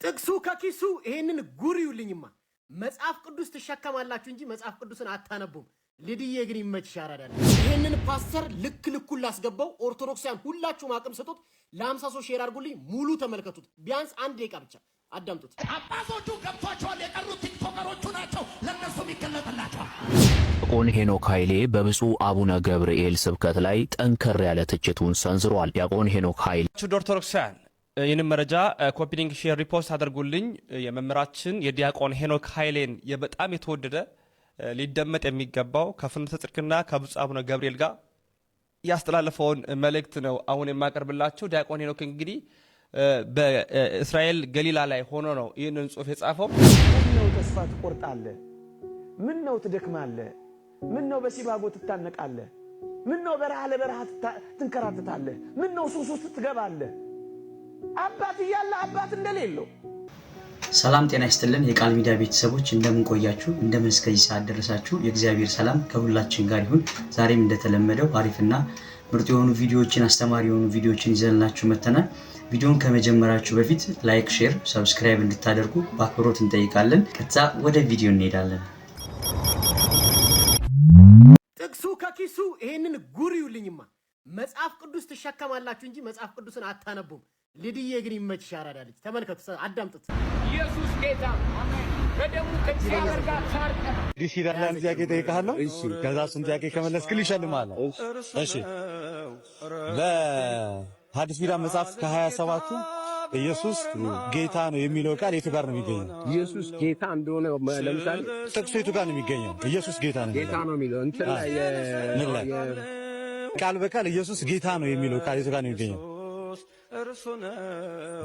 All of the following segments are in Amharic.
ጥቅሱ ከኪሱ ይሄንን ጉሪውልኝማ መጽሐፍ ቅዱስ ተሸከማላችሁ እንጂ መጽሐፍ ቅዱስን አታነቡም። ልድዬ ግን ይመችሽ ያራዳል። ይሄንን ፓስተር ልክ ልኩን ላስገባው ኦርቶዶክሳውያን ሁላችሁም አቅም ሰጡት። ለ50 ሰው ሼር አድርጉልኝ። ሙሉ ተመልከቱት። ቢያንስ 1 ደቂቃ ብቻ አዳምጡት። አባቶቹ ገብቷቸዋል። የቀሩት ቲክቶከሮቹ ናቸው። ለነሱም ይገለጥላቸዋል። ዲያቆን ሄኖክ ኃይሌ በብፁዕ አቡነ ገብርኤል ስብከት ላይ ጠንከር ያለ ትችቱን ሰንዝሯል። ዲያቆን ሄኖክ ኃይሌ ኦርቶዶክሳውያን ይህንን መረጃ ኮፒ ሊንክ ሼር ሪፖስት አድርጉልኝ። የመምህራችን የዲያቆን ሄኖክ ኃይሌን በጣም የተወደደ ሊደመጥ የሚገባው ከፍኖተ ጽድቅና ከብፁዕ አቡነ ገብርኤል ጋር ያስተላለፈውን መልእክት ነው አሁን የማቀርብላችሁ። ዲያቆን ሄኖክ እንግዲህ በእስራኤል ገሊላ ላይ ሆኖ ነው ይህንን ጽሑፍ የጻፈው። ምን ነው ተስፋ ትቆርጣለህ? ምን ነው ትደክማለህ? ምን ነው በሲባጎ ትታነቃለህ? ምን ነው በረሃ ለበረሃ ትንከራተታለህ? ምን ነው ሱስ ውስጥ ትገባለህ? አባት እያለ አባት እንደሌለው። ሰላም ጤና ይስጥልን የቃል ሚዲያ ቤተሰቦች እንደምን ቆያችሁ? እንደምን እስከዚህ ሰዓት ደረሳችሁ? የእግዚአብሔር ሰላም ከሁላችን ጋር ይሁን። ዛሬም እንደተለመደው አሪፍና ምርጥ የሆኑ ቪዲዮዎችን አስተማሪ የሆኑ ቪዲዮዎችን ይዘንላችሁ መተናል። ቪዲዮን ከመጀመራችሁ በፊት ላይክ፣ ሼር፣ ሰብስክራይብ እንድታደርጉ በአክብሮት እንጠይቃለን። ከዛ ወደ ቪዲዮ እንሄዳለን። ጥቅሱ ከኪሱ ይሄንን ጉሪውልኝማ መጽሐፍ ቅዱስ ተሸከማላችሁ እንጂ መጽሐፍ ቅዱስን አታነቡም። ልድዬ ግን ይመችሽ ያራዳልች። ተመልከቱ፣ አዳምጡት። ኢየሱስ ጌታ አሜን። በደሙ ከእግዚአብሔር ጋር ታርቀን ዲሽ ይላል ጥያቄ ጠይቃለሁ። እሺ፣ ከዛ እሱን ጥያቄ ከመለስክልኝ ይሸልማለሁ። እሺ፣ በሐዲስ ኪዳን መጽሐፍ ከ27ቱ ኢየሱስ ጌታ ነው የሚለው ቃል የቱ ጋር ነው የሚገኘው? ኢየሱስ ጌታ እንደሆነ ለምሳሌ ጥቅሱ የቱ ጋር ነው የሚገኘው? ኢየሱስ ጌታ ነው የሚለው እንትን ላይ ቃል በቃል ኢየሱስ ጌታ ነው የሚለው ቃል የቱ ጋር ነው የሚገኘው?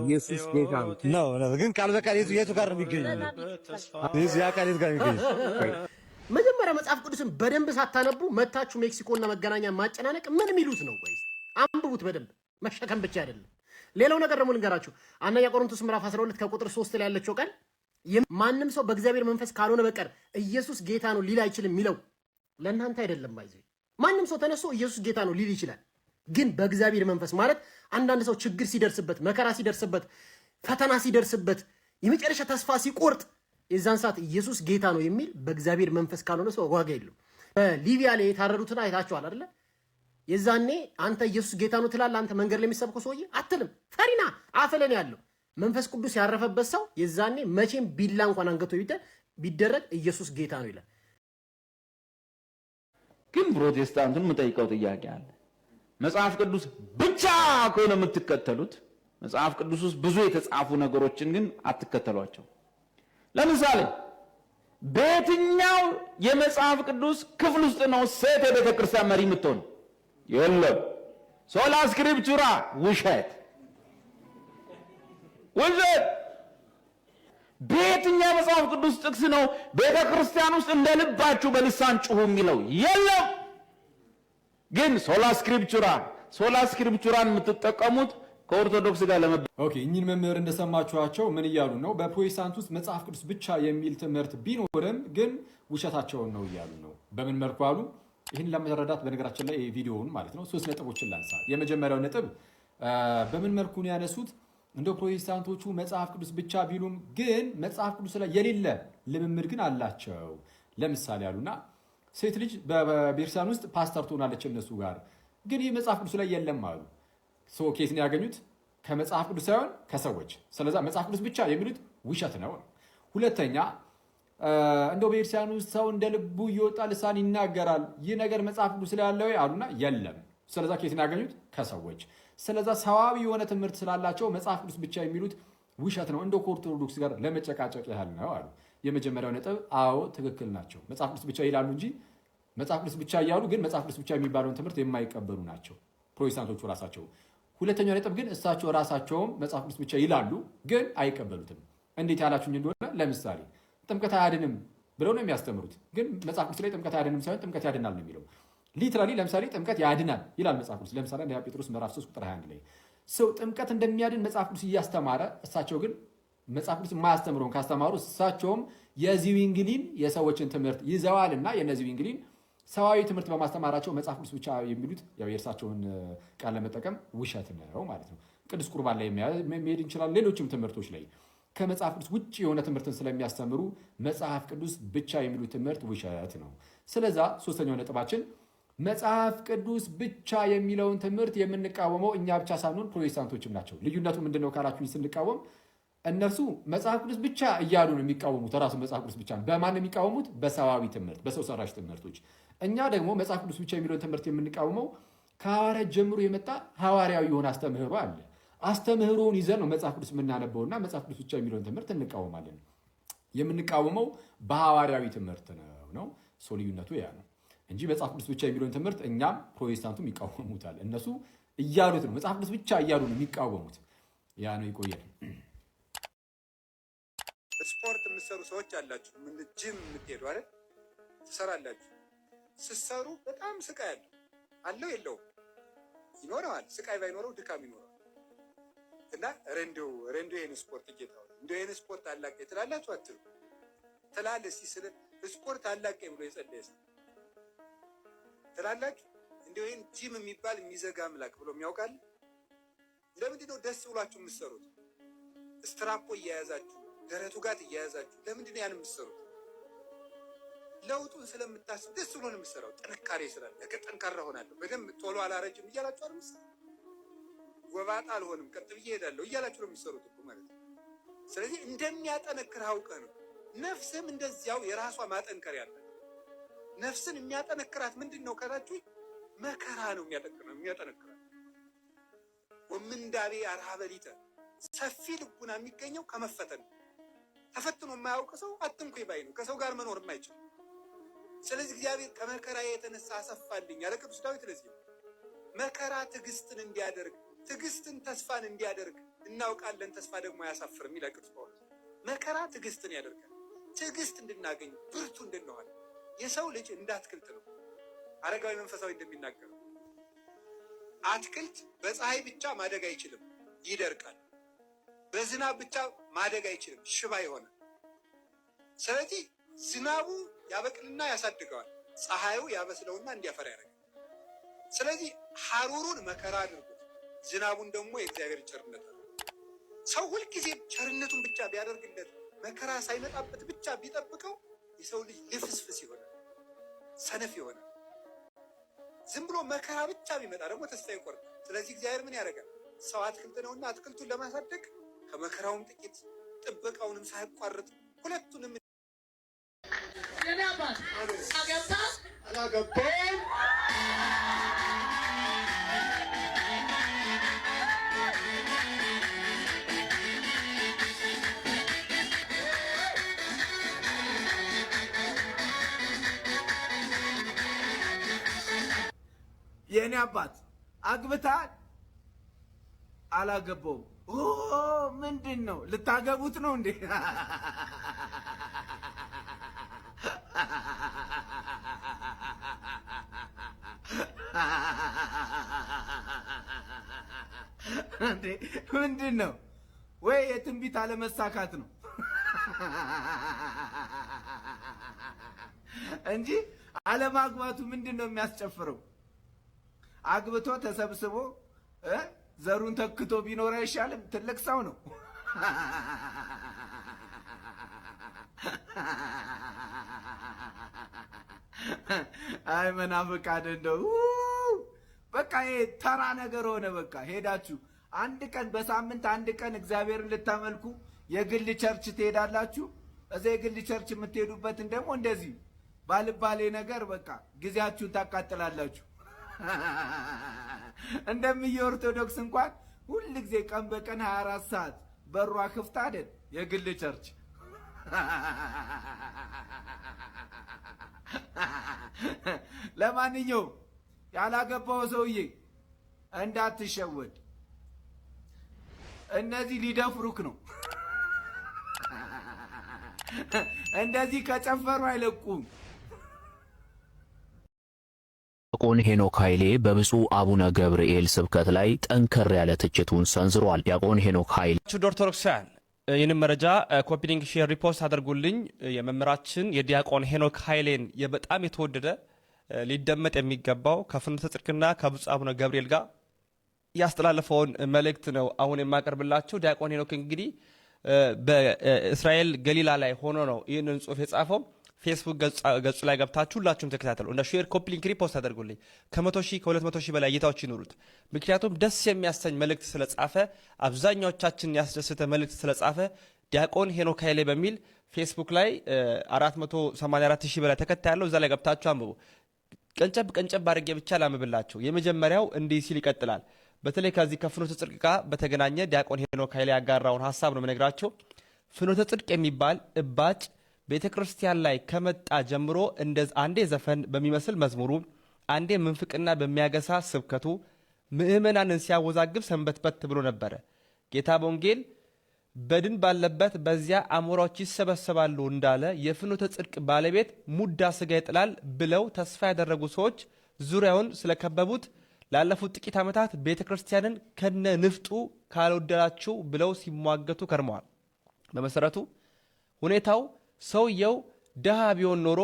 ኢየሱስ ጌታ ነው። ግን ቃል በቃል የቱ ጋር ነው የሚገኘው? እዚህ ያ ቃል የቱ ጋር ነው የሚገኘው? መጀመሪያ መጽሐፍ ቅዱስን በደንብ ሳታነቡ መታችሁ ሜክሲኮና መገናኛ ማጨናነቅ ምን የሚሉት ነው? ቆይስ አንብቡት በደንብ መሸከም ብቻ አይደለም። ሌላው ነገር ደግሞ ልንገራችሁ። አንደኛ ቆሮንቶስ ምዕራፍ 12 ከቁጥር 3 ላይ ያለችው ቃል ማንም ሰው በእግዚአብሔር መንፈስ ካልሆነ በቀር ኢየሱስ ጌታ ነው ሊል አይችልም የሚለው ለእናንተ አይደለም። አይዘይ ማንም ሰው ተነስቶ ኢየሱስ ጌታ ነው ሊል ይችላል። ግን በእግዚአብሔር መንፈስ ማለት አንዳንድ ሰው ችግር ሲደርስበት፣ መከራ ሲደርስበት፣ ፈተና ሲደርስበት፣ የመጨረሻ ተስፋ ሲቆርጥ የዛን ሰዓት ኢየሱስ ጌታ ነው የሚል በእግዚአብሔር መንፈስ ካልሆነ ሰው ዋጋ የለውም። በሊቢያ ላይ የታረዱትን አይታችኋል አይደለ? የዛኔ አንተ ኢየሱስ ጌታ ነው ትላለህ። አንተ መንገድ ላይ የሚሰብከው ሰውዬ አትልም። ፈሪና አፈለን ያለው መንፈስ ቅዱስ ያረፈበት ሰው የዛኔ መቼም ቢላ እንኳን አንገቶ ቢደረግ ኢየሱስ ጌታ ነው ይላል። ግን ፕሮቴስታንቱን የምጠይቀው ጥያቄ አለ። መጽሐፍ ቅዱስ ብቻ ከሆነ የምትከተሉት መጽሐፍ ቅዱስ ውስጥ ብዙ የተጻፉ ነገሮችን ግን አትከተሏቸው። ለምሳሌ በየትኛው የመጽሐፍ ቅዱስ ክፍል ውስጥ ነው ሴት የቤተ ክርስቲያን መሪ የምትሆን? የለም። ሶላ ስክሪፕቱራ ውሸት። በየትኛው መጽሐፍ ቅዱስ ጥቅስ ነው ቤተ ክርስቲያን ውስጥ እንደ ልባችሁ በልሳን ጩሁ የሚለው? የለም። ግን ሶላ ስክሪፕቱራን የምትጠቀሙት ከኦርቶዶክስ ጋር ኦኬ። እኚህን መምህር እንደሰማችኋቸው ምን እያሉ ነው? በፕሮቴስታንት ውስጥ መጽሐፍ ቅዱስ ብቻ የሚል ትምህርት ቢኖርም ግን ውሸታቸውን ነው እያሉ ነው። በምን መልኩ አሉ? ይህን ለመረዳት በነገራችን ላይ ቪዲዮውን ማለት ነው 3 ነጥቦችን ላንሳ። የመጀመሪያው ነጥብ በምን መልኩ ነው ያነሱት? እንደ ፕሮቴስታንቶቹ መጽሐፍ ቅዱስ ብቻ ቢሉም ግን መጽሐፍ ቅዱስ ላይ የሌለ ልምምድ ግን አላቸው። ለምሳሌ አሉና ሴት ልጅ በቤተክርስቲያን ውስጥ ፓስተር ትሆናለች እነሱ ጋር፣ ግን ይህ መጽሐፍ ቅዱስ ላይ የለም አሉ። ኬት ነው ያገኙት? ከመጽሐፍ ቅዱስ ሳይሆን ከሰዎች። ስለዛ መጽሐፍ ቅዱስ ብቻ የሚሉት ውሸት ነው። ሁለተኛ እንደው በቤተክርስቲያን ውስጥ ሰው እንደ ልቡ እየወጣ ልሳን ይናገራል፣ ይህ ነገር መጽሐፍ ቅዱስ ላይ ያለው አሉና የለም። ስለዛ ኬት ነው ያገኙት? ከሰዎች። ስለዛ ሰዋዊ የሆነ ትምህርት ስላላቸው መጽሐፍ ቅዱስ ብቻ የሚሉት ውሸት ነው፣ እንደ ከኦርቶዶክስ ጋር ለመጨቃጨቅ ያህል ነው አሉ። የመጀመሪያው ነጥብ አዎ ትክክል ናቸው። መጽሐፍ ቅዱስ ብቻ ይላሉ እንጂ መጽሐፍ ቅዱስ ብቻ እያሉ ግን መጽሐፍ ቅዱስ ብቻ የሚባለውን ትምህርት የማይቀበሉ ናቸው ፕሮቴስታንቶቹ ራሳቸው። ሁለተኛው ነጥብ ግን እሳቸው ራሳቸውም መጽሐፍ ቅዱስ ብቻ ይላሉ ግን አይቀበሉትም። እንዴት ያላችሁኝ እንደሆነ ለምሳሌ ጥምቀት አያድንም ብለው ነው የሚያስተምሩት፣ ግን መጽሐፍ ቅዱስ ላይ ጥምቀት አያድንም ሳይሆን ጥምቀት ያድናል ነው የሚለው። ሊትራሊ ለምሳሌ ጥምቀት ያድናል ይላል መጽሐፍ ቅዱስ። ለምሳሌ አንደኛ ጴጥሮስ ምዕራፍ 3 ቁጥር 21 ላይ ሰው ጥምቀት እንደሚያድን መጽሐፍ ቅዱስ እያስተማረ እሳቸው ግን መጽሐፍ ቅዱስ የማያስተምረውን ካስተማሩ እሳቸውም የዚዊንግሊን የሰዎችን ትምህርት ይዘዋልና የነዚህ ዊንግሊን ሰዋዊ ትምህርት በማስተማራቸው መጽሐፍ ቅዱስ ብቻ የሚሉት ያው የእርሳቸውን ቃል ለመጠቀም ውሸት ነው ማለት ነው። ቅዱስ ቁርባን ላይ መሄድ እንችላለን፣ ሌሎችም ትምህርቶች ላይ ከመጽሐፍ ቅዱስ ውጭ የሆነ ትምህርትን ስለሚያስተምሩ መጽሐፍ ቅዱስ ብቻ የሚሉት ትምህርት ውሸት ነው። ስለዛ ሶስተኛው ነጥባችን መጽሐፍ ቅዱስ ብቻ የሚለውን ትምህርት የምንቃወመው እኛ ብቻ ሳንሆን ፕሮቴስታንቶችም ናቸው። ልዩነቱ ምንድነው ካላችሁኝ፣ ስንቃወም እነርሱ መጽሐፍ ቅዱስ ብቻ እያሉ ነው የሚቃወሙት። ራሱ መጽሐፍ ቅዱስ ብቻ ነው። በማን የሚቃወሙት? በሰዋዊ ትምህርት፣ በሰው ሰራሽ ትምህርቶች። እኛ ደግሞ መጽሐፍ ቅዱስ ብቻ የሚለውን ትምህርት የምንቃወመው ከሐዋርያት ጀምሮ የመጣ ሐዋርያዊ የሆነ አስተምህሮ አለ። አስተምህሮውን ይዘን ነው መጽሐፍ ቅዱስ የምናነበውና መጽሐፍ ቅዱስ ብቻ የሚለውን ትምህርት እንቃወማለን። የምንቃወመው በሐዋርያዊ ትምህርት ነው። ልዩነቱ ያ ነው እንጂ መጽሐፍ ቅዱስ ብቻ የሚለውን ትምህርት እኛም ፕሮቴስታንቱም ይቃወሙታል። እነሱ እያሉት ነው መጽሐፍ ቅዱስ ብቻ እያሉ ነው የሚቃወሙት። ያ ነው። ይቆያል። ስፖርት የምትሰሩ ሰዎች አላችሁ፣ ጂም የምትሄዱ አይደል? ትሰራላችሁ። ስትሰሩ በጣም ስቃይ አለው የለውም? ይኖረዋል። ስቃይ ባይኖረው ድካም ይኖረዋል። እና ረንዶ ይሄን ስፖርት ጌታው እንደው ይሄን ስፖርት አላቀ ትላላችሁ አትሉ? ትላለህ። እስኪ ስለ ስፖርት አላቀ ብሎ የጸለየ ትላላችሁ? እንደው ይሄን ጂም የሚባል የሚዘጋ አምላክ ብሎ የሚያውቃል? ለምንድን ነው ደስ ብሏችሁ የምትሰሩት? ስትራፖ እያያዛችሁ ደረቱ ጋር እያያዛችሁ ለምንድን ነው ያን የምትሰሩት? ለውጡን ስለምታስብ ደስ ብሎ ነው የምትሰራው። ጥንካሬ ስላለ ጠንካራ ሆናለሁ፣ በደንብ ቶሎ አላረጅም እያላችሁ አይደል የምትሰሩት? ጎባጣ አልሆንም፣ ቀጥ ብዬ እሄዳለሁ እያላችሁ ነው የሚሰሩት እኮ ማለት ነው። ስለዚህ እንደሚያጠነክርህ አውቀህ ነው። ነፍስም እንደዚያው የራሷ ማጠንከሪያ አለ። ነፍስን የሚያጠነክራት ምንድን ነው ካላችሁ፣ መከራ ነው የሚያጠነክራት። ወምንዳቤ አርሃበሊተ ሰፊ ልቡና የሚገኘው ከመፈተን ነው። ተፈትኖ የማያውቅ ሰው አትንኩኝ ባይ ነው፣ ከሰው ጋር መኖር የማይችል። ስለዚህ እግዚአብሔር ከመከራ የተነሳ አሰፋልኝ ያለ ቅዱስ ዳዊት። ለዚህ መከራ ትዕግስትን እንዲያደርግ፣ ትዕግስትን ተስፋን እንዲያደርግ እናውቃለን። ተስፋ ደግሞ አያሳፍርም ይላል ቅዱስ ጳውሎስ። መከራ ትዕግስትን ያደርጋል። ትዕግስት እንድናገኝ ብርቱ እንድንሆን። የሰው ልጅ እንደ አትክልት ነው። አረጋዊ መንፈሳዊ እንደሚናገረው አትክልት በፀሐይ ብቻ ማደግ አይችልም፣ ይደርቃል። በዝናብ ብቻ ማደግ አይችልም፣ ሽባ ይሆናል። ስለዚህ ዝናቡ ያበቅልና ያሳድገዋል፣ ፀሐዩ ያበስለውና እንዲያፈራ ያደርጋል። ስለዚህ ሐሩሩን መከራ አድርጉት፣ ዝናቡን ደግሞ የእግዚአብሔር ቸርነት ነው። ሰው ሁልጊዜ ቸርነቱን ብቻ ቢያደርግለት፣ መከራ ሳይመጣበት ብቻ ቢጠብቀው የሰው ልጅ ልፍስፍስ ይሆናል፣ ሰነፍ ይሆናል። ዝም ብሎ መከራ ብቻ ቢመጣ ደግሞ ተስፋ ይቆርጣል። ስለዚህ እግዚአብሔር ምን ያደርጋል? ሰው አትክልት ነውና አትክልቱን ለማሳደግ ከመከራውም ጥቂት ጥበቃውንም ሳያቋርጥ ሁለቱንም አላገባም የኔ አባት አግብታል? አላገባውም። ምንድን ነው ልታገቡት ነው እንዴ? እንዴ ምንድን ነው? ወይ የትንቢት አለመሳካት ነው እንጂ አለማግባቱ ምንድን ነው የሚያስጨፍረው? አግብቶ ተሰብስቦ ዘሩን ተክቶ ቢኖር አይሻልም? ትልቅ ሰው ነው። አይ መናፍቃን እንደው በቃ ይሄ ተራ ነገር ሆነ። በቃ ሄዳችሁ አንድ ቀን በሳምንት አንድ ቀን እግዚአብሔርን ልታመልኩ የግል ቸርች ትሄዳላችሁ። እዛ የግል ቸርች የምትሄዱበትን ደግሞ እንደዚህ ባልባሌ ነገር በቃ ጊዜያችሁን ታቃጥላላችሁ። እንደምየ ኦርቶዶክስ እንኳን ሁል ጊዜ ቀን በቀን 24 ሰዓት በሯ ክፍት አይደል የግል ቸርች። ለማንኛውም ያላገባው ሰውዬ እንዳትሸወድ፣ እነዚህ ሊደፍሩክ ነው። እንደዚህ ከጨፈሩ አይለቁም። ዲያቆን ሄኖክ ኃይሌ በብፁዕ አቡነ ገብርኤል ስብከት ላይ ጠንከር ያለ ትችቱን ሰንዝሯል። ዲያቆን ሄኖክ ኃይሌ ኦርቶዶክሳውያን ይህንን መረጃ ኮፒ ሊንክ፣ ሼር፣ ሪፖስት አድርጉልኝ። የመምህራችን የዲያቆን ሄኖክ ኃይሌን በጣም የተወደደ ሊደመጥ የሚገባው ከፍኖተ ጽድቅና ከብፁዕ አቡነ ገብርኤል ጋር ያስተላለፈውን መልእክት ነው አሁን የማቀርብላችሁ። ዲያቆን ሄኖክ እንግዲህ በእስራኤል ገሊላ ላይ ሆኖ ነው ይህንን ጽሁፍ የጻፈው። ፌስቡክ ገጹ ላይ ገብታችሁ ሁላችሁም ተከታተሉ። እንደ ሼር፣ ኮፒ ሊንክ፣ ሪፖስት አድርጉልኝ። ከ100 ሺህ ከ200 ሺህ በላይ እይታዎች ይኖሩት። ምክንያቱም ደስ የሚያሰኝ መልእክት ስለጻፈ፣ አብዛኛዎቻችን ያስደስተ መልእክት ስለጻፈ ዲያቆን ሄኖክ ኃይሌ በሚል ፌስቡክ ላይ 484 ሺህ በላይ ተከታይ ያለው፣ እዛ ላይ ገብታችሁ አንብቡ። ቀንጨብ አድርጌ ብቻ ላምብላችሁ። የመጀመሪያው እንዲህ ሲል ይቀጥላል። በተለይ ከዚህ ከፍኖተ ጽድቅ ጋር በተገናኘ ዲያቆን ሄኖክ ኃይሌ ያጋራውን ሀሳብ ነው የምነግራቸው። ፍኖተ ጽድቅ የሚባል እባጭ ቤተ ክርስቲያን ላይ ከመጣ ጀምሮ አንዴ ዘፈን በሚመስል መዝሙሩ፣ አንዴ ምንፍቅና በሚያገሳ ስብከቱ ምእመናንን ሲያወዛግብ ሰንበትበት ብሎ ነበረ። ጌታ በወንጌል በድን ባለበት በዚያ አሞራዎች ይሰበሰባሉ እንዳለ የፍኖተ ጽድቅ ባለቤት ሙዳ ስጋ ይጥላል ብለው ተስፋ ያደረጉ ሰዎች ዙሪያውን ስለከበቡት ላለፉት ጥቂት ዓመታት ቤተ ክርስቲያንን ከነ ንፍጡ ካልወደዳችሁ ብለው ሲሟገቱ ከርመዋል። በመሰረቱ ሁኔታው ሰውየው ደሃ ቢሆን ኖሮ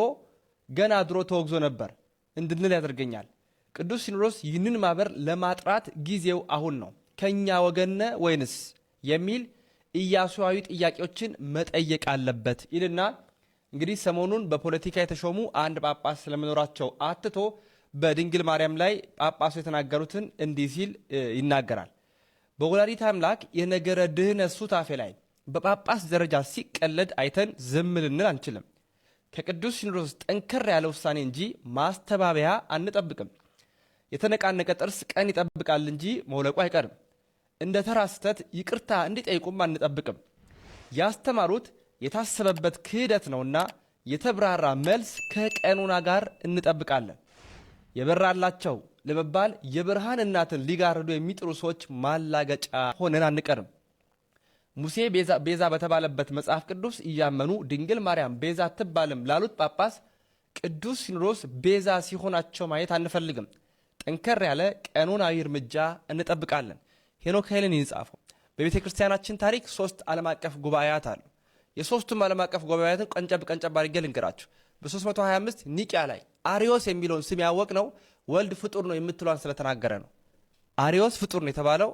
ገና ድሮ ተወግዞ ነበር እንድንል ያደርገኛል። ቅዱስ ሲኖዶስ ይህንን ማህበር ለማጥራት ጊዜው አሁን ነው፣ ከኛ ወገነ ወይንስ የሚል ኢያሱያዊ ጥያቄዎችን መጠየቅ አለበት ይልና እንግዲህ ሰሞኑን በፖለቲካ የተሾሙ አንድ ጳጳስ ስለመኖራቸው አትቶ በድንግል ማርያም ላይ ጳጳሱ የተናገሩትን እንዲህ ሲል ይናገራል። በወላዲተ አምላክ የነገረ ድህነት ሱታፌ ላይ በጳጳስ ደረጃ ሲቀለድ አይተን ዝም ልንል አንችልም። ከቅዱስ ሲኖዶስ ጠንከር ያለ ውሳኔ እንጂ ማስተባበያ አንጠብቅም። የተነቃነቀ ጥርስ ቀን ይጠብቃል እንጂ መውለቁ አይቀርም። እንደ ተራ ስህተት ይቅርታ እንዲጠይቁም አንጠብቅም። ያስተማሩት የታሰበበት ክህደት ነውና የተብራራ መልስ ከቀኑና ጋር እንጠብቃለን። የበራላቸው ለመባል የብርሃን እናትን ሊጋርዱ የሚጥሩ ሰዎች ማላገጫ ሆነን አንቀርም። ሙሴ ቤዛ በተባለበት መጽሐፍ ቅዱስ እያመኑ ድንግል ማርያም ቤዛ አትባልም ላሉት ጳጳስ ቅዱስ ሲኖዶስ ቤዛ ሲሆናቸው ማየት አንፈልግም። ጠንከር ያለ ቀኖናዊ እርምጃ እንጠብቃለን። ሄኖክ ኃይሌን ይጻፈው። በቤተ ክርስቲያናችን ታሪክ 3 ዓለም አቀፍ ጉባኤያት አሉ። የሶስቱም ዓለም አቀፍ ጉባኤያትን ቀንጨብ አድርጌ ልንገራችሁ። በ325 ኒቂያ ላይ አሪዮስ የሚለውን ስም ያወቅ ነው ወልድ ፍጡር ነው የምትሏን ስለተናገረ ነው። አሪዮስ ፍጡር ነው የተባለው።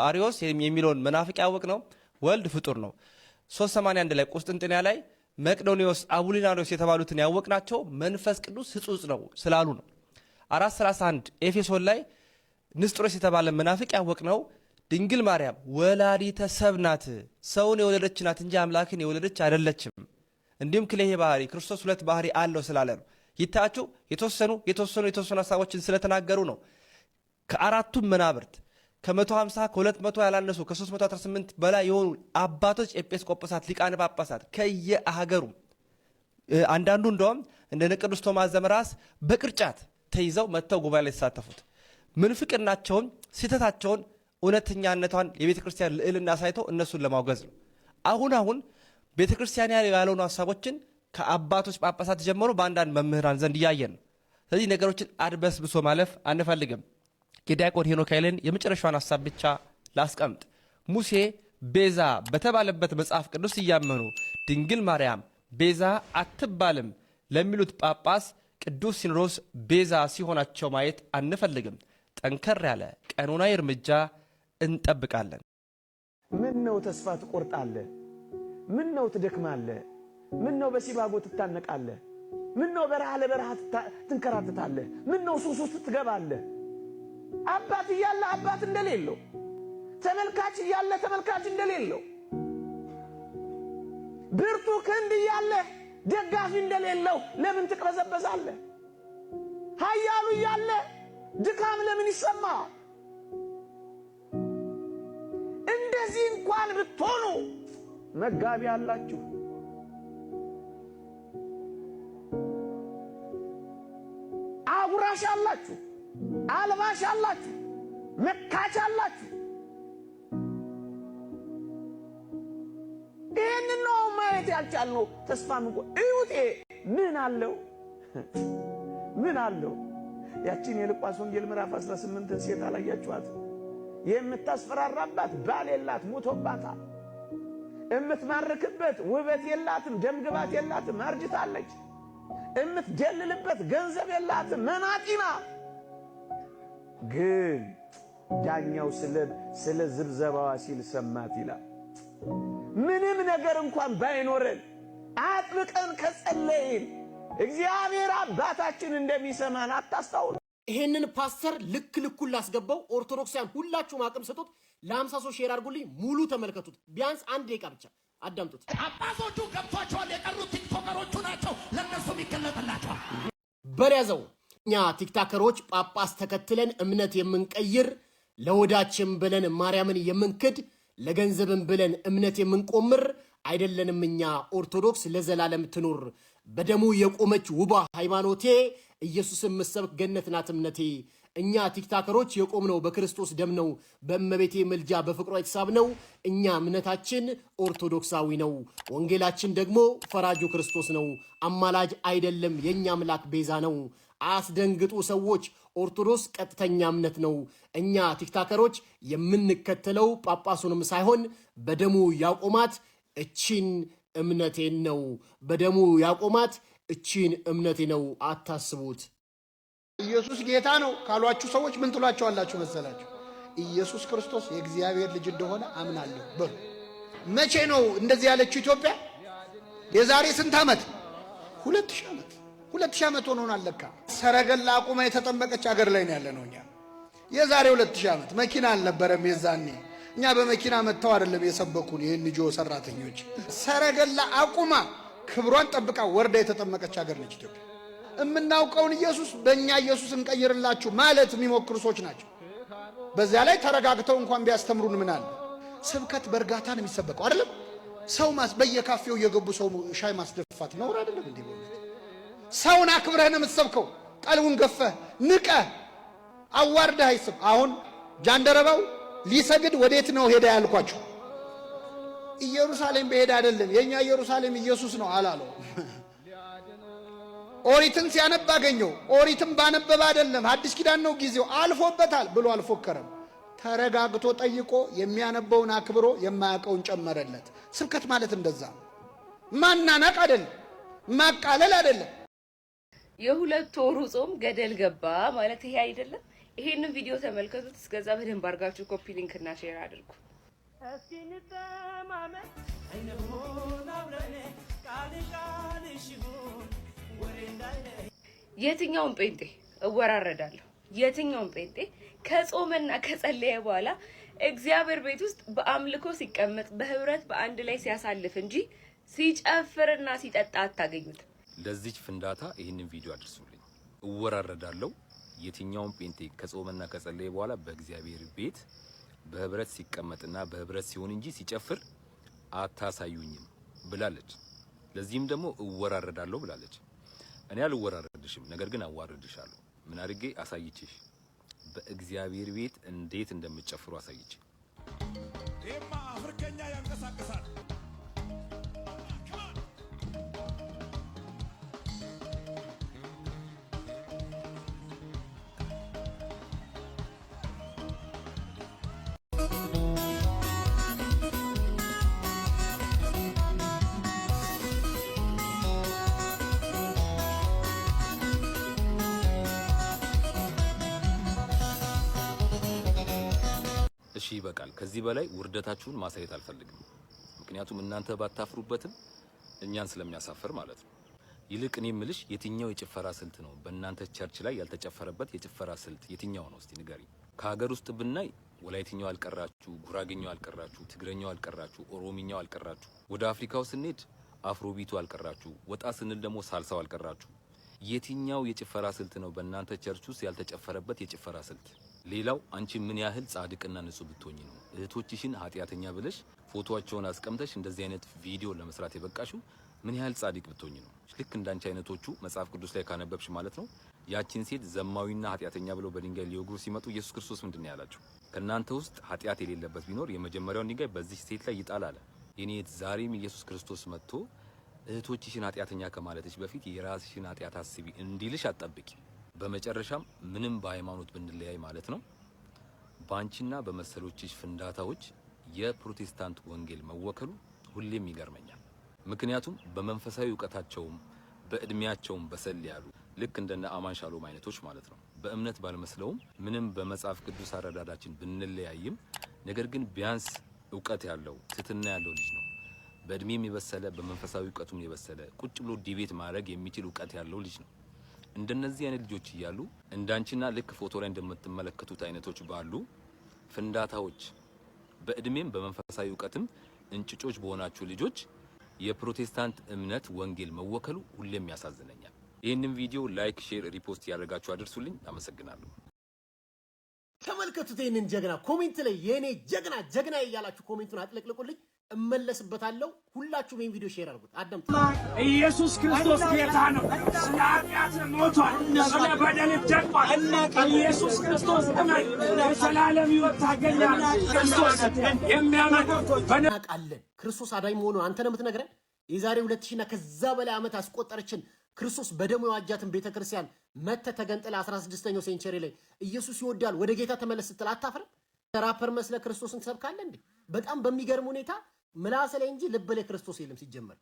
አሪዮስ የሚለውን መናፍቅ ያወቅ ነው ወልድ ፍጡር ነው። 381 ላይ ቁስጥንጥንያ ላይ መቅዶኒዎስ፣ አቡሊናሪዎስ የተባሉትን ያወቅናቸው መንፈስ ቅዱስ ሕጹጽ ነው ስላሉ ነው። 431 ኤፌሶን ላይ ንስጥሮስ የተባለ መናፍቅ ያወቅ ነው ድንግል ማርያም ወላዲተ ሰብ ናት፣ ሰውን የወለደች ናት እንጂ አምላክን የወለደች አይደለችም። እንዲሁም ክሌሄ ባህሪ ክርስቶስ 2 ባህሪ አለው ስላለ ነው። ይታችሁ የተወሰኑ ሀሳቦችን ስለተናገሩ ነው። ከአራቱም መናብርት ከ150 ከ200 ያላነሱ ከ318 በላይ የሆኑ አባቶች፣ ኤጲስቆጶሳት፣ ሊቃነ ጳጳሳት ከየሀገሩ አንዳንዱ እንደውም እንደ ቅዱስ ቶማስ ዘመራስ በቅርጫት ተይዘው መጥተው ጉባኤ ላይ የተሳተፉት ምንፍቅናቸውን፣ ስህተታቸውን፣ እውነተኛነቷን የቤተ ክርስቲያን ልዕልና ሳይተው እነሱን ለማውገዝ ነው። አሁን ቤተ ክርስቲያን ያልሆኑ ሀሳቦችን ከአባቶች ጳጳሳት ጀምሮ በአንዳንድ መምህራን ዘንድ እያየን ነው። ስለዚህ ነገሮችን አድበስብሶ ማለፍ አንፈልግም። የዲያቆን ሄኖክ ኃይሌን የመጨረሻውን ሀሳብ ብቻ ላስቀምጥ። ሙሴ ቤዛ በተባለበት መጽሐፍ ቅዱስ እያመኑ ድንግል ማርያም ቤዛ አትባልም ለሚሉት ጳጳስ ቅዱስ ሲኖዶስ ቤዛ ሲሆናቸው ማየት አንፈልግም። ጠንከር ያለ ቀኖናዊ እርምጃ እንጠብቃለን። ምን ነው ተስፋ ትቆርጣለህ? ምን ነው ትደክማለህ? ምን ነው በሲባጎ ትታነቃለህ? ምን ነው በረሃ ለበረሃ ትንከራተታለህ? ምን ነው ሱስ ውስጥ ትገባለህ? አባት እያለ አባት እንደሌለው፣ ተመልካች እያለ ተመልካች እንደሌለው፣ ብርቱ ክንድ እያለ ደጋፊ እንደሌለው ለምን ትቅበዘበዛለህ? ኃያሉ እያለ ድካም ለምን ይሰማል? እንደዚህ እንኳን ብትሆኑ መጋቢ አላችሁ፣ አጉራሽ አላችሁ፣ አልባሽ አላችሁ፣ መካች አላችሁ። ይህን ነው ማየት ያልቻልነው። ተስፋ እዩቴ ምን አለው ምን አለው? ያቺን የሉቃስ ወንጌል ምዕራፍ 18 ሴት አላያችኋት? የምታስፈራራባት ባል የላት ሞቶባታል። የምትማርክበት ውበት የላትም፣ ደምግባት የላትም፣ አርጅታለች። የምትደልልበት ገንዘብ የላትም፣ መናጢና። ግን ዳኛው ስለ ዝብዘባዋ ሲል ሰማት ይላል። ምንም ነገር እንኳን ባይኖረን አጥብቀን ከጸለይን እግዚአብሔር አባታችን እንደሚሰማን አታስታውሉ? ይሄንን ፓስተር ልክ ልኩን ላስገባው። ኦርቶዶክሳውያን ሁላችሁም አቅም ስጡት። ለ50 ሰው ሼር አድርጉልኝ። ሙሉ ተመልከቱት። ቢያንስ 1 ደቂቃ ብቻ አዳምጡት። ጳጳሶቹ ገብቷቸዋል። የቀሩት ቲክቶከሮቹ ናቸው። ለእነሱም ይገለጥላቸዋል። በያዘው እኛ ቲክታከሮች ጳጳስ ተከትለን እምነት የምንቀይር፣ ለወዳችን ብለን ማርያምን የምንክድ፣ ለገንዘብን ብለን እምነት የምንቆምር አይደለንም። እኛ ኦርቶዶክስ ለዘላለም ትኑር፣ በደሙ የቆመች ውባ ሃይማኖቴ፣ ኢየሱስን መሰብክ ገነት ናት እምነቴ። እኛ ቲክታከሮች የቆምነው በክርስቶስ ደም ነው፣ በእመቤቴ ምልጃ በፍቅሯ የተሳብነው። እኛ እምነታችን ኦርቶዶክሳዊ ነው፣ ወንጌላችን ደግሞ ፈራጁ ክርስቶስ ነው። አማላጅ አይደለም፣ የእኛ አምላክ ቤዛ ነው። አስደንግጡ ሰዎች፣ ኦርቶዶክስ ቀጥተኛ እምነት ነው። እኛ ቲክታከሮች የምንከተለው ጳጳሱንም ሳይሆን በደሙ ያቆማት እቺን እምነቴን ነው። በደሙ ያቆማት እቺን እምነቴ ነው። አታስቡት። ኢየሱስ ጌታ ነው ካሏችሁ ሰዎች ምን ትሏቸዋላችሁ መሰላችሁ? ኢየሱስ ክርስቶስ የእግዚአብሔር ልጅ እንደሆነ አምናለሁ በሉ። መቼ ነው እንደዚህ ያለችው ኢትዮጵያ? የዛሬ ስንት ዓመት? 2000 ዓመት። 2000 ዓመት ሆኖናል ለካ። ሰረገላ አቁማ የተጠመቀች ሀገር ላይ ነው ያለነው እኛ። የዛሬ 2000 ዓመት መኪና አልነበረም የዛኔ። እኛ በመኪና መጥተው አይደለም የሰበኩን ይህን ልጆ ሰራተኞች። ሰረገላ አቁማ ክብሯን ጠብቃ ወርዳ የተጠመቀች ሀገር ነች ኢትዮጵያ። የምናውቀውን ኢየሱስ በእኛ ኢየሱስ እንቀይርላችሁ ማለት የሚሞክሩ ሰዎች ናቸው። በዚያ ላይ ተረጋግተው እንኳን ቢያስተምሩን ምን አለ? ስብከት በእርጋታ ነው የሚሰበከው አይደለም? ሰው በየካፌው እየገቡ ሰው ሻይ ማስደፋት ነውር አይደለም እንዴ? ሰውን አክብረህ ነው የምትሰብከው። ቀልቡን ገፈህ ንቀህ አዋርደህ አይስብ። አሁን ጃንደረባው ሊሰግድ ወዴት ነው ሄዳ ያልኳችሁ? ኢየሩሳሌም በሄዳ አይደለም። የኛ ኢየሩሳሌም ኢየሱስ ነው አላለው። ኦሪትን ሲያነብ አገኘው። ኦሪትን ባነበበ አይደለም፣ አዲስ ኪዳን ነው ጊዜው አልፎበታል ብሎ አልፎከረም። ተረጋግቶ ጠይቆ የሚያነበውን አክብሮ የማያውቀውን ጨመረለት። ስብከት ማለት እንደዛ ማናናቅ አይደለም፣ ማቃለል አይደለም። የሁለት ወሩ ጾም ገደል ገባ ማለት ይሄ አይደለም። ይሄንን ቪዲዮ ተመልከቱት። እስከዛ በደንብ አድርጋችሁ ኮፒ ሊንክ እና ሼር አድርጉ። የትኛውን ጴንጤ እወራረዳለሁ? የትኛውን ጴንጤ ከጾመና ከጸለየ በኋላ እግዚአብሔር ቤት ውስጥ በአምልኮ ሲቀመጥ በህብረት በአንድ ላይ ሲያሳልፍ እንጂ ሲጨፍርና ሲጠጣ አታገኙት። ለዚች ፍንዳታ ይህንን ቪዲዮ አድርሱልኝ። እወራረዳለሁ የትኛውን ጴንጤ ከጾመና ከጸለየ በኋላ በእግዚአብሔር ቤት በህብረት ሲቀመጥና በህብረት ሲሆን እንጂ ሲጨፍር አታሳዩኝም ብላለች። ለዚህም ደግሞ እወራረዳለሁ ብላለች። እኔ አልወራረድሽም፣ ነገር ግን አዋርድሻለሁ። ምን አድርጌ አሳይቼሽ? በእግዚአብሔር ቤት እንዴት እንደምትጨፍሩ አሳይቼ። ይሄማ አፍሪከኛ ያንቀሳቅሳል። እሺ ይበቃል። ከዚህ በላይ ውርደታችሁን ማሳየት አልፈልግም። ምክንያቱም እናንተ ባታፍሩበትም እኛን ስለሚያሳፍር ማለት ነው። ይልቅ እኔ የምልሽ የትኛው የጭፈራ ስልት ነው በእናንተ ቸርች ላይ ያልተጨፈረበት? የጭፈራ ስልት የትኛው ነው እስቲ ንገሪ። ከሀገር ውስጥ ብናይ ወላይትኛው አልቀራችሁ፣ ጉራጌኛው አልቀራችሁ፣ ትግረኛው አልቀራችሁ፣ ኦሮሚኛው አልቀራችሁ። ወደ አፍሪካው ስንሄድ አፍሮቢቱ አልቀራችሁ፣ ወጣ ስንል ደግሞ ሳልሳው አልቀራችሁ። የትኛው የጭፈራ ስልት ነው በእናንተ ቸርች ውስጥ ያልተጨፈረበት የጭፈራ ስልት? ሌላው አንቺ ምን ያህል ጻድቅና ንጹህ ብትሆኚ ነው እህቶችሽን ኃጢአተኛ ብለሽ ፎቶዋቸውን አስቀምጠሽ እንደዚህ አይነት ቪዲዮ ለመስራት የበቃሽው? ምን ያህል ጻድቅ ብትሆኚ ነው? ልክ እንዳንቺ አይነቶቹ መጽሐፍ ቅዱስ ላይ ካነበብሽ ማለት ነው። ያቺን ሴት ዘማዊና ኃጢአተኛ ብለው በድንጋይ ሊወግሩ ሲመጡ ኢየሱስ ክርስቶስ ምንድን ነው ያላቸው? ከእናንተ ውስጥ ኃጢአት የሌለበት ቢኖር የመጀመሪያውን ድንጋይ በዚህ ሴት ላይ ይጣል አለ። የኔ ዛሬም ኢየሱስ ክርስቶስ መጥቶ እህቶችሽን ኃጢአተኛ ከማለትሽ በፊት የራስሽን ኃጢአት አስቢ እንዲልሽ አትጠብቂ። በመጨረሻም ምንም በሃይማኖት ብንለያይ ማለት ነው ባንቺና በመሰሎችሽ ፍንዳታዎች የፕሮቴስታንት ወንጌል መወከሉ ሁሌም ይገርመኛል። ምክንያቱም በመንፈሳዊ ዕውቀታቸውም በእድሜያቸውም በሰል ያሉ ልክ እንደነ አማን ሻሎም አይነቶች ማለት ነው። በእምነት ባልመስለውም ምንም በመጽሐፍ ቅዱስ አረዳዳችን ብንለያይም ነገር ግን ቢያንስ እውቀት ያለው ትትና ያለው ልጅ ነው። በእድሜም የበሰለ በመንፈሳዊ እውቀቱም የበሰለ ቁጭ ብሎ ዲቤት ማድረግ የሚችል እውቀት ያለው ልጅ ነው። እንደነዚህ አይነት ልጆች እያሉ እንዳንቺና ልክ ፎቶ ላይ እንደምትመለከቱት አይነቶች ባሉ ፍንዳታዎች በእድሜም በመንፈሳዊ እውቀትም እንጭጮች በሆናችሁ ልጆች የፕሮቴስታንት እምነት ወንጌል መወከሉ ሁሌም ያሳዝነኛል። ይህንን ቪዲዮ ላይክ፣ ሼር፣ ሪፖስት ያደርጋችሁ አድርሱልኝ። አመሰግናለሁ። ተመልከቱት ይህንን ጀግና። ኮሜንት ላይ የኔ ጀግና ጀግና እያላችሁ ኮሜንቱን አጥለቅልቁልኝ፣ እመለስበታለሁ። ሁላችሁም ይህን ቪዲዮ ሼር አድርጉት። አዳምጡ። ኢየሱስ ክርስቶስ ጌታ ነው። ስለ ኃጢአት ሞቷል፣ ስለ በደል ደቋል። ኢየሱስ ክርስቶስ እመን፣ የዘላለም ሕይወት ታገኛለህ። ክርስቶስ የሚያመን እናውቃለን። ክርስቶስ አዳኝ መሆኑን አንተ ነው የምትነግረን። የዛሬ 2000ና ከዛ በላይ ዓመት አስቆጠረችን ክርስቶስ በደሙ የዋጃትን ቤተክርስቲያን መተህ ተገንጥለ 16ኛው ሴንቸሪ ላይ ኢየሱስ ይወዳል ወደ ጌታ ተመለስ ስትል አታፍርም? ራፐር መስለ ክርስቶስን ትሰብካለህ እንዴ? በጣም በሚገርም ሁኔታ ምላስ ላይ እንጂ ልብ ላይ ክርስቶስ የለም። ሲጀመር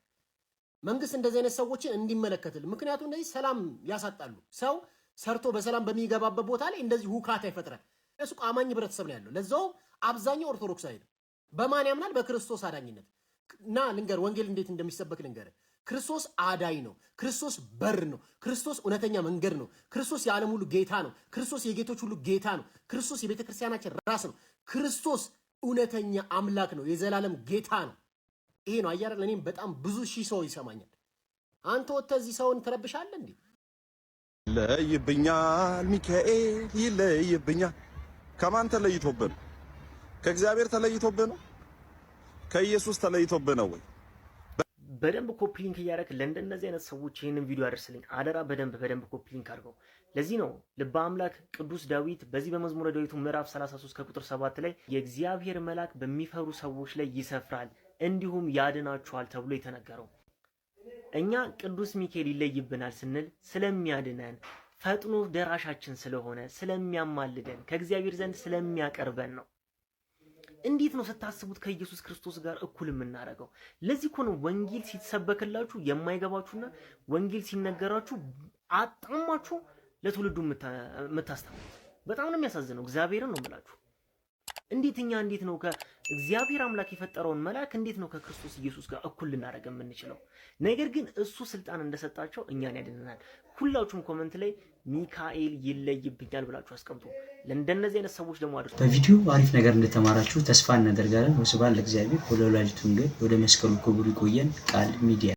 መንግስት እንደዚህ አይነት ሰዎችን እንዲመለከትል። ምክንያቱም እነዚህ ሰላም ያሳጣሉ። ሰው ሰርቶ በሰላም በሚገባበት ቦታ ላይ እንደዚህ ሁካታ ይፈጥራል። እሱ አማኝ ህብረተሰብ ነው ያለው። ለዛው አብዛኛው ኦርቶዶክሳዊ ነው። በማን ያምናል? በክርስቶስ አዳኝነት። እና ልንገር ወንጌል እንዴት እንደሚሰበክ ልንገር። ክርስቶስ አዳኝ ነው። ክርስቶስ በር ነው። ክርስቶስ እውነተኛ መንገድ ነው። ክርስቶስ የዓለም ሁሉ ጌታ ነው። ክርስቶስ የጌቶች ሁሉ ጌታ ነው። ክርስቶስ የቤተ ክርስቲያናችን ራስ ነው። ክርስቶስ እውነተኛ አምላክ ነው። የዘላለም ጌታ ነው። ይሄ ነው አያረል። እኔም በጣም ብዙ ሺህ ሰው ይሰማኛል። አንተ ወጥተህ እዚህ ሰውን ትረብሻለህ እንዴ? ይለይብኛል፣ ሚካኤል ይለይብኛል። ከማን ተለይቶብህ ነው? ከእግዚአብሔር ተለይቶብህ ነው? ከኢየሱስ ተለይቶብህ ነው ወይ? በደንብ ኮፒ ሊንክ እያደረክ ለእንደነዚህ አይነት ሰዎች ይህንን ቪዲዮ አደርስልኝ አደራ። በደንብ ኮፒ ሊንክ አድርገው። ለዚህ ነው ልበ አምላክ ቅዱስ ዳዊት በዚህ በመዝሙረ ዳዊቱ ምዕራፍ 33 ከቁጥር 7 ላይ የእግዚአብሔር መልአክ በሚፈሩ ሰዎች ላይ ይሰፍራል እንዲሁም ያድናቸዋል ተብሎ የተነገረው። እኛ ቅዱስ ሚካኤል ይለይብናል ስንል ስለሚያድነን፣ ፈጥኖ ደራሻችን ስለሆነ፣ ስለሚያማልደን፣ ከእግዚአብሔር ዘንድ ስለሚያቀርበን ነው። እንዴት ነው ስታስቡት ከኢየሱስ ክርስቶስ ጋር እኩል የምናደርገው? ለዚህ እኮ ነው ወንጌል ሲሰበክላችሁ የማይገባችሁና ወንጌል ሲነገራችሁ አጣማችሁ ለትውልዱ የምታስተምሩት። በጣም ነው የሚያሳዝነው። እግዚአብሔርን ነው የምላችሁ። እንዴት ነው ከእግዚአብሔር አምላክ የፈጠረውን መልአክ እንዴት ነው ከክርስቶስ ኢየሱስ ጋር እኩል ልናደርግ የምንችለው? ነገር ግን እሱ ስልጣን እንደሰጣቸው እኛን ያድነናል። ሁላችሁም ኮመንት ላይ ሚካኤል ይለይብኛል ብላችሁ አስቀምጡ። ለእንደነዚህ አይነት ሰዎች ደግሞ አድርሱ። በቪዲዮ አሪፍ ነገር እንደተማራችሁ ተስፋ እናደርጋለን። ወስብሐት ለእግዚአብሔር ወለወላዲቱ ድንግል ወደ መስቀሉ ክቡር። ይቆየን። ቃል ሚዲያ